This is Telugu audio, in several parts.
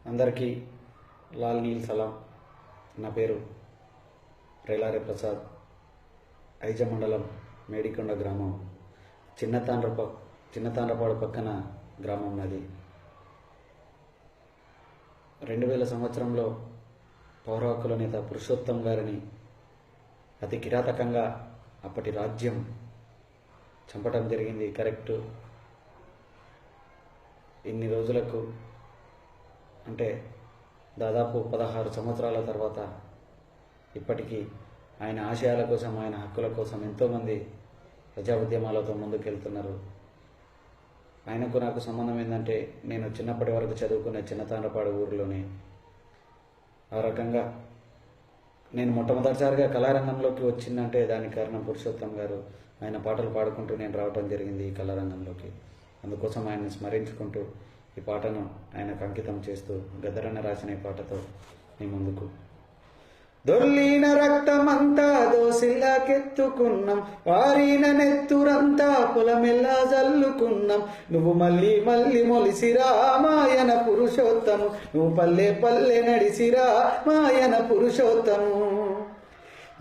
అందరికీ లాల్ నీల్ సలాం. నా పేరు రేలారే ప్రసాద్. ఐజ మండలం మేడికొండ గ్రామం, చిన్నతాండ్రపాడు పక్కన గ్రామం నాది. 2000 సంవత్సరంలో పౌర హక్కుల నేత పురుషోత్తం గారిని అతి కిరాతకంగా అప్పటి రాజ్యం చంపటం జరిగింది. కరెక్ట్ ఇన్ని రోజులకు అంటే దాదాపు 16 సంవత్సరాల తర్వాత ఇప్పటికీ ఆయన ఆశయాల కోసం, ఆయన హక్కుల కోసం ఎంతోమంది ప్రజా ఉద్యమాలతో ముందుకెళ్తున్నారు. ఆయనకు నాకు సంబంధం ఏంటంటే, నేను చిన్నప్పటి వరకు చదువుకునే చిన్నతాండ్రపాడు ఊరిలోనే. ఆ రకంగా నేను మొట్టమొదటిసారిగా కళారంగంలోకి వచ్చిందంటే దానికి కారణం పురుషోత్తం గారు. ఆయన పాటలు పాడుకుంటూ నేను రావటం జరిగింది ఈ కళారంగంలోకి. అందుకోసం ఆయన్ని స్మరించుకుంటూ ఈ పాటను ఆయనకు అంకితం చేస్తూ గద్దరన్న రాసిన ఈ పాటతో మీ ముందుకు. దొర్లిన రక్తమంతా దోసిల్లాకెత్తుకున్నాం, వారిన నెత్తురంతా పొలమెల్లా జల్లుకున్నాం. నువ్వు మళ్ళీ మళ్ళీ మొలిసిరా మాయన పురుషోత్తము, నువ్వు పల్లె పల్లె నడిసిరా మాయన పురుషోత్తము.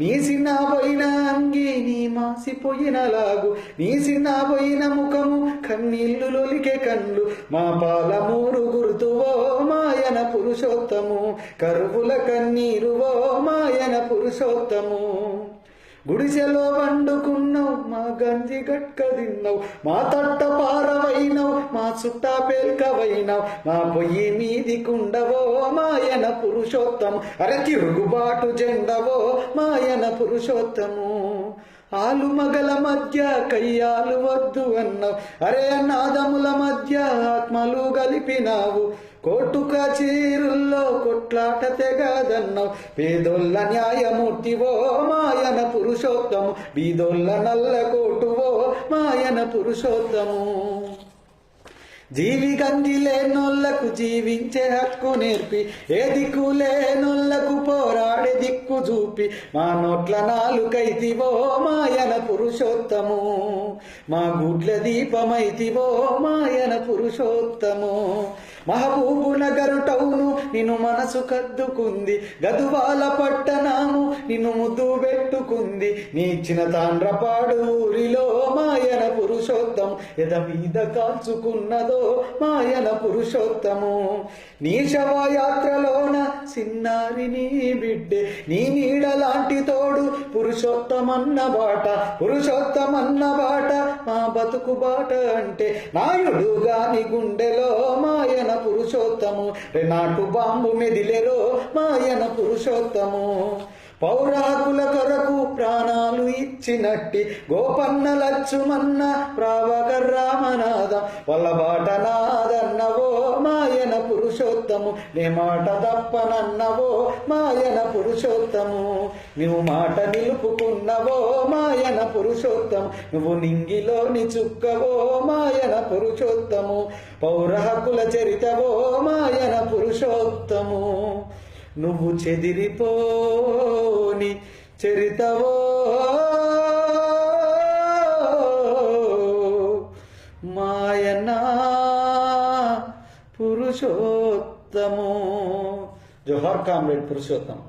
నీ సిన్నపోయిన అంగి నీ మాసిపోయిన లాగు, నీ సిన్నపోయిన ముఖము కన్నీళ్లు లొలికే కళ్ళు. మా పాలమూరు గుర్తువో మాయన పురుషోత్తము, కరువుల కన్నీరువో మాయన పురుషోత్తము. గుడిసెలో వండుకున్నావు, మా గంజి గట్క తిన్నావు, మా తట్ట పారవైనవు, మా చుట్టా పేల్కవైనవు, మా పొయ్యి మీది కుండవో మాయన పురుషోత్తము. అరే తిరుగుబాటు జెండవో మాయన పురుషోత్తము. ఆలు మగల మధ్య కయ్యాలు వద్దు అన్నావు, అరే నాదముల మధ్య ఆత్మలు గలిపినావు. కోర్టు కచేరుల్లో కొట్లాట తెగదన్నావు, పేదోళ్ళ న్యాయమూర్తివో మాయన పురుషోత్తము, బీదోళ్ళ నల్ల కోటువో మాయన పురుషోత్తము. జీవి గంజి లేనోళ్లకు జీవించే హక్కు నేర్పి, ఏ దిక్కు లేనోళ్లకు పోరాడే దిక్కు చూపి, మా నోట్ల నాలుకైతివో మాయన పురుషోత్తము, మా గుడ్ల దీపమైతివో మాయన పురుషోత్తము. మహబూబు నగరు టౌను నిన్ను మనసు కద్దుకుంది, గదువాల పట్టణము నిన్ను ముద్దు పెట్టుకుంది. నీ చిన్నతాండ్రపాడు ఊరిలో మాయన పురుషోత్తము, ఎద మీద కాల్చుకున్నదో మాయన పురుషోత్తము. నీ శవయాత్రలోన సిన్నారి నీ బిడ్డే, నీ నీడ లాంటి తోడు పురుషోత్తమన్న బాట, పురుషోత్తమన్న బాట మా బతుకు బాట. అంటే నాయుడు గాని గుండెలో మాయన పురుషోత్తము, నాటు బాంబు మెదిలెరో మాయన పురుషోత్తము. పౌర హక్కుల కొరకు ప్రాణాలు ఇచ్చినట్టి గోపన్న లచ్చుమన్న ప్రావకర్ రామనాథం, వాళ్ళ బాట నాదన్నవో మాయన పురుషోత్తము, నే మాట తప్పనన్నవో మాయన పురుషోత్తము. నువ్వు మాట నిలుపుకున్నవో మాయన పురుషోత్తము, నువ్వు నింగిలోని చుక్కవో మాయన పురుషోత్తము. పౌర హక్కుల చరితవో మాయన పురుషోత్తము, నువ్వు చెదిరిపోని చరితవో మాయన పురుషోత్తము. జోహార్ కామ్రేడ్ పురుషోత్తం.